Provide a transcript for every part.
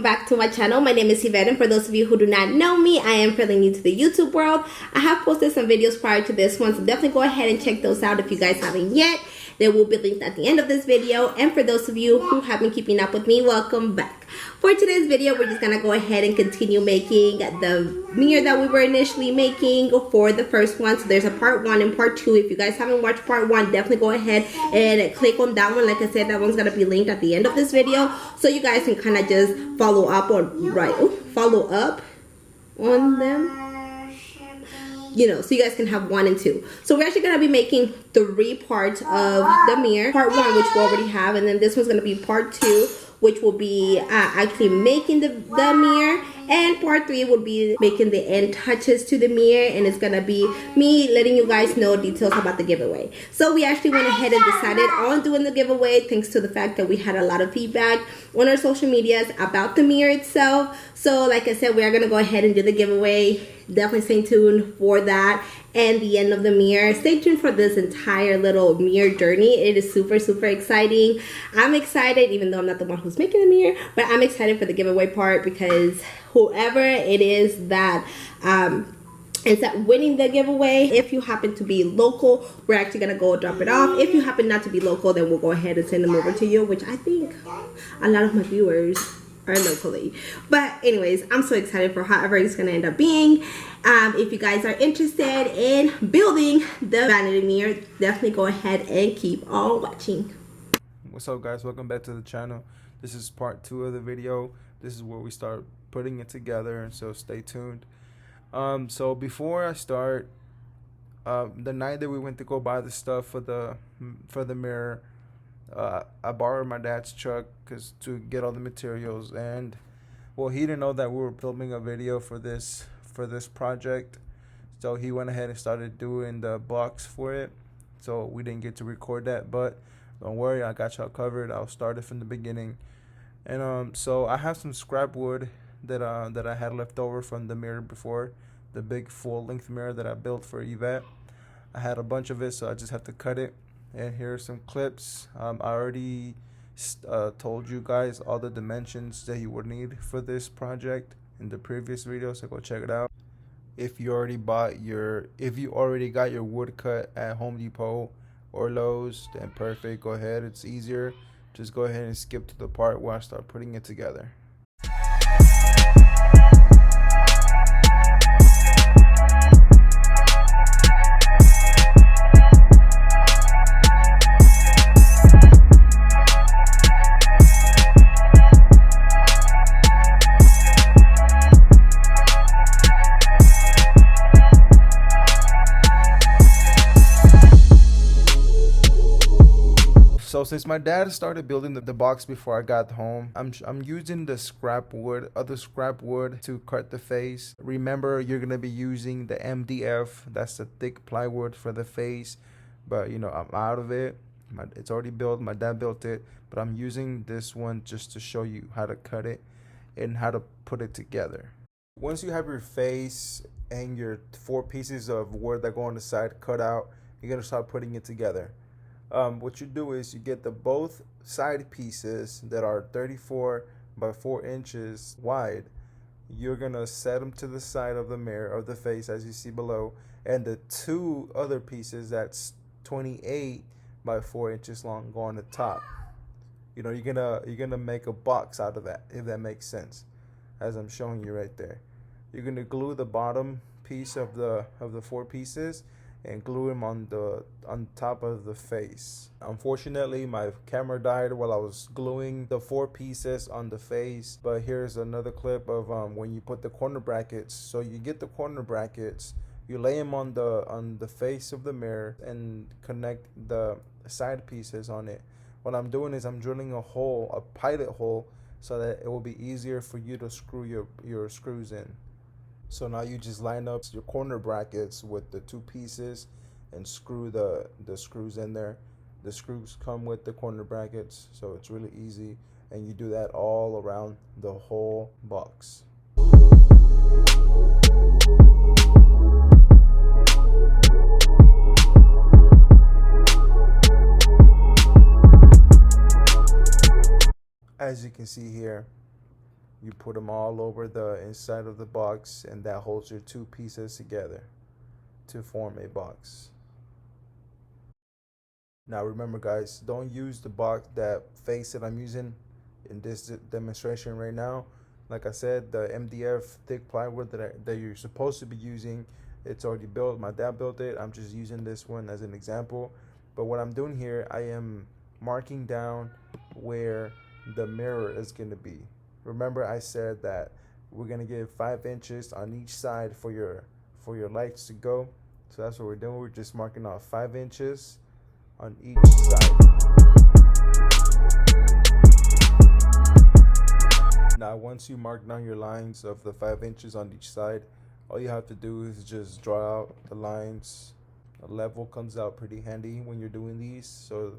back to my channel. My name is Yvette, and for those of you who do not know me, I am fairly new to the YouTube world. I have posted some videos prior to this one, so definitely go ahead and check those out if you guys haven't yet. They will be linked at the end of this video. And for those of you who have been keeping up with me, welcome back. For today's video, we're just gonna go ahead and continue making the mirror that we were initially making for the first one. So there's a part 1 and part 2. If you guys haven't watched part 1, definitely go ahead and click on that one. Like I said, that one's gonna be linked at the end of this video, so you guys can kind of just follow up on them. You know, so you guys can have 1 and 2. So we're actually going to be making 3 parts of the mirror. Part 1, which we already have, and then this one's going to be part 2, which will be actually making the mirror, and part 3 will be making the end touches to the mirror, and it's going to be me letting you guys know details about the giveaway. So we actually went ahead and decided on doing the giveaway thanks to the fact that we had a lot of feedback on our social medias about the mirror itself. So like I said, we are going to go ahead and do the giveaway. Definitely stay tuned for that and the end of the mirror. Stay tuned for this entire little mirror journey. It is super exciting. I'm excited, even though I'm not the one who's making the mirror, but I'm excited for the giveaway part, because whoever it is that ends up winning the giveaway, if you happen to be local, we're actually gonna go drop it off. If you happen not to be local, then we'll go ahead and send them over to you, which I think a lot of my viewers are locally. But anyways, I'm so excited for however it's gonna end up being. If you guys are interested in building the vanity mirror, definitely go ahead and keep on watching. What's up, guys? Welcome back to the channel. This is part 2 of the video. This is where we start putting it together, so stay tuned. So before I start, the night that we went to go buy the stuff for the mirror, I borrowed my dad's truck to get all the materials, and well, he didn't know that we were filming a video for this project, so he went ahead and started doing the box for it. So we didn't get to record that, but don't worry, I got y'all covered. I'll start it from the beginning. And so I have some scrap wood that I had left over from the mirror before, the big full-length mirror that I built for Yvette. I had a bunch of it, so I just have to cut it. And here are some clips. I already told you guys all the dimensions that you would need for this project in the previous video, so go check it out. If you already got your wood cut at Home Depot or Lowe's, then perfect. Go ahead, it's easier. Just go ahead and skip to the part where I start putting it together. So since my dad started building the box before I got home, I'm using the other scrap wood to cut the face. Remember, you're gonna be using the MDF. That's the thick plywood for the face. But you know, I'm out of it. It's already built. My dad built it, but I'm using this one just to show you how to cut it and how to put it together. Once you have your face and your 4 pieces of wood that go on the side cut out, you're gonna start putting it together. What you do is you get both side pieces that are 34 by 4 inches wide. You're gonna set them to the side of the mirror, of the face, as you see below, and the 2 other pieces that's 28 by 4 inches long go on the top. You know, you're gonna make a box out of that, if that makes sense, as I'm showing you right there. You're gonna glue the bottom piece of the 4 pieces and glue them on top of the face. Unfortunately, my camera died while I was gluing the 4 pieces on the face. But here's another clip of when you put the corner brackets. So you get the corner brackets, you lay them on the face of the mirror and connect the side pieces on it. What I'm doing is I'm drilling a pilot hole, so that it will be easier for you to screw your screws in. So now you just line up your corner brackets with the 2 pieces and screw the screws in there. The screws come with the corner brackets, so it's really easy, and you do that all around the whole box. As you can see here, You put them all over the inside of the box, and that holds your two pieces together to form a box. Now remember guys, don't use the box, that face that I'm using in this demonstration right now. Like I said, the MDF thick plywood that you're supposed to be using, it's already built. My dad built it. I'm just using this one as an example. But what I'm doing here, I am marking down where the mirror is going to be. Remember I said that we're going to give 5 inches on each side for your lights to go. So that's what we're doing. We're just marking off 5 inches on each side. Now once you mark down your lines of the 5 inches on each side, all you have to do is just draw out the lines. A level comes out pretty handy when you're doing these, so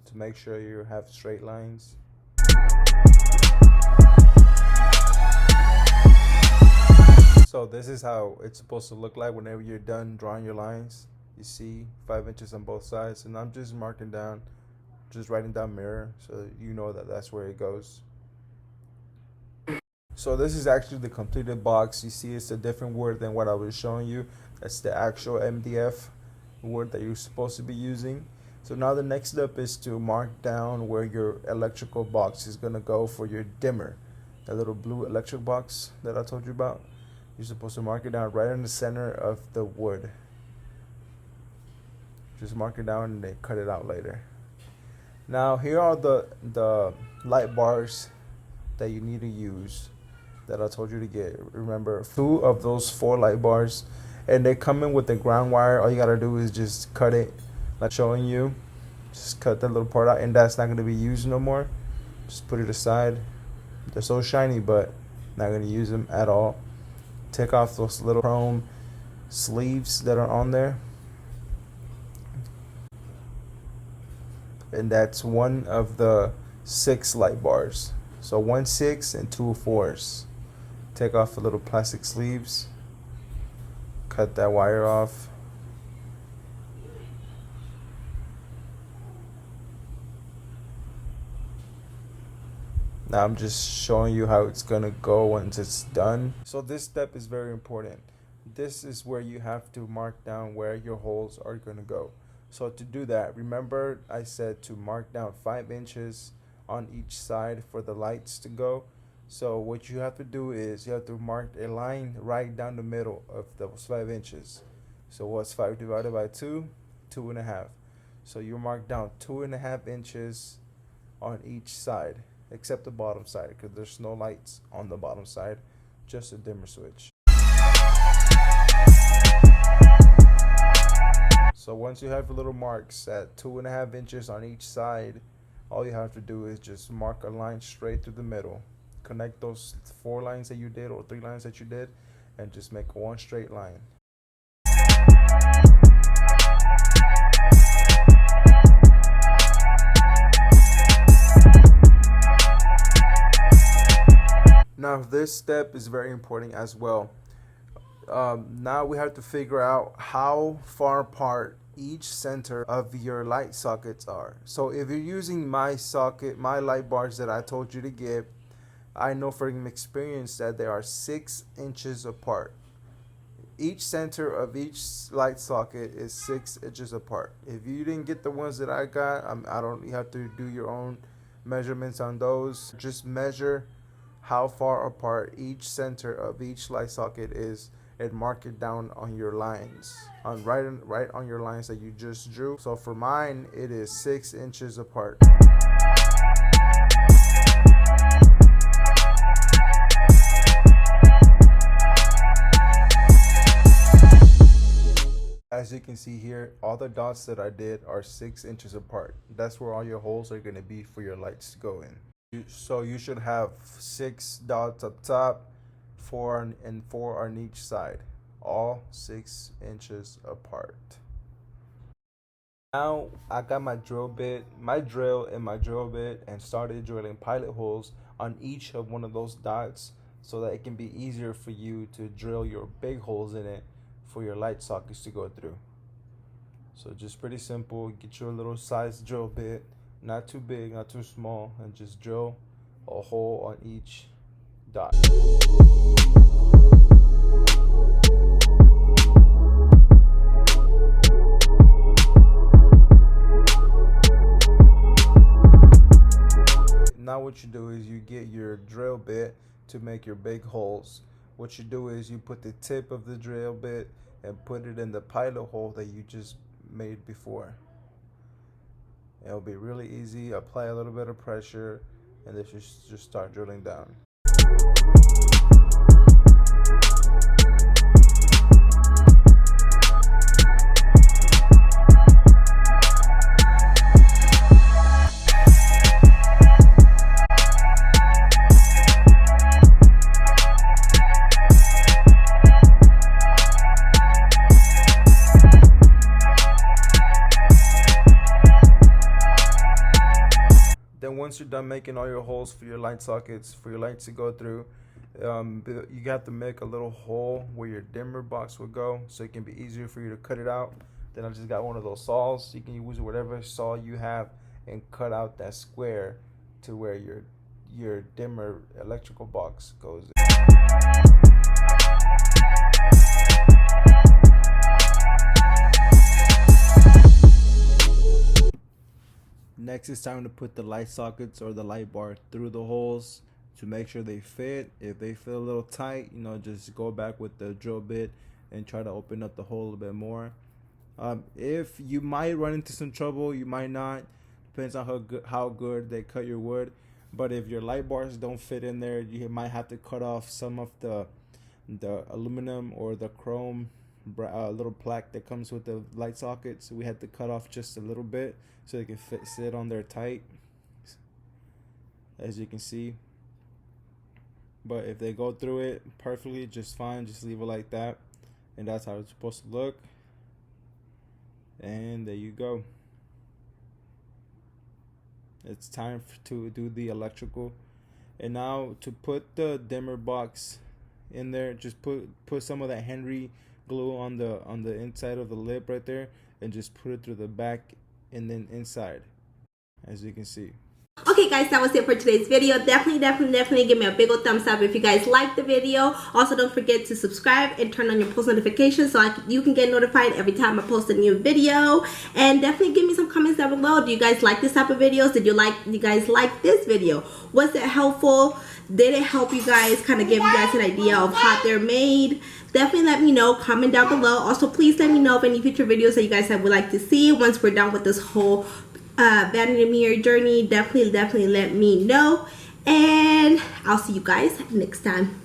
to make sure you have straight lines. So this is how it's supposed to look like whenever you're done drawing your lines. You see 5 inches on both sides, and I'm just marking down, just writing down mirror, so you know that that's where it goes. So this is actually the completed box. You see it's a different wood than what I was showing you. That's the actual MDF wood that you're supposed to be using. So now the next step is to mark down where your electrical box is going to go for your dimmer. That little blue electric box that I told you about. You're supposed to mark it down right in the center of the wood. Just mark it down and then cut it out later. Now here are the light bars that you need to use that I told you to get. Remember, 2 of those 4 light bars, and they come in with the ground wire. All you gotta do is just cut it, like showing you. Just cut that little part out, and that's not gonna be used no more. Just put it aside. They're so shiny, but not gonna use them at all. Take off those little chrome sleeves that are on there, and that's 1 of the 6 light bars. So 1 6 and 2 4s. Take off the little plastic sleeves. Cut that wire off. Now I'm just showing you how it's gonna go once it's done. So this step is very important. This is where you have to mark down where your holes are gonna go. So to do that, remember I said to mark down 5 inches on each side for the lights to go. So what you have to do is you have to mark a line right down the middle of those 5 inches. So what's 5 divided by 2? 2.5. So you mark down 2.5 inches on each side, except the bottom side, because there's no lights on the bottom side, just a dimmer switch. So once you have the little marks at 2.5 inches on each side, all you have to do is just mark a line straight through the middle. Connect those 4 lines that you did, or 3 lines that you did, and just make one straight line. Now this step is very important as well. Now we have to figure out how far apart each center of your light sockets are. So if you're using my socket, my light bars that I told you to get, I know from experience that they are 6 inches apart. Each center of each light socket is 6 inches apart. If you didn't get the ones that I got, you have to do your own measurements on those. Just measure how far apart each center of each light socket is and mark it down on your lines, right on your lines that you just drew. So for mine, it is 6 inches apart. As you can see here, all the dots that I did are 6 inches apart. That's where all your holes are going to be for your lights to go in. So you should have 6 dots up top, 4 and 4 on each side, all 6 inches apart. Now I got my drill bit, and started drilling pilot holes on each of one of those dots so that it can be easier for you to drill your big holes in it for your light sockets to go through. So just pretty simple. Get your little size drill bit, not too big, not too small, and just drill a hole on each dot. Now what you do is you get your drill bit to make your big holes. What you do is you put the tip of the drill bit and put it in the pilot hole that you just made before. It'll be really easy. Apply a little bit of pressure and then just start drilling down. Once you're done making all your holes for your light sockets, for your lights to go through, you have to make a little hole where your dimmer box will go, so it can be easier for you to cut it out. Then I just got one of those saws. You can use whatever saw you have and cut out that square to where your dimmer electrical box goes. Next, it's time to put the light sockets or the light bar through the holes to make sure they fit. If they feel a little tight, just go back with the drill bit and try to open up the hole a little bit more. If you might run into some trouble, you might not. Depends on how good they cut your wood. But if your light bars don't fit in there, you might have to cut off some of the aluminum or the chrome little plaque that comes with the light sockets. So we had to cut off just a little bit so they can sit on there tight, as you can see. But if they go through it perfectly, just fine. Just leave it like that, and that's how it's supposed to look. And there you go. It's time to do the electrical. And now to put the dimmer box in there, just put some of that Henry glue on the inside of the lip right there, and just put it through the back and then inside, as you can see. Okay guys, that was it for today's video. Definitely give me a big old thumbs up if you guys liked the video. Also, don't forget to subscribe and turn on your post notifications so you can get notified every time I post a new video. And definitely give me some comments down below. Do you guys like this type of videos? Did you guys like this video? Was it helpful? Did it help you guys, kind of give you guys an idea of how they're made? Definitely let me know. Comment down below. Also, please let me know of any future videos that you guys would like to see once we're done with this whole vanity mirror journey. Definitely let me know, and I'll see you guys next time.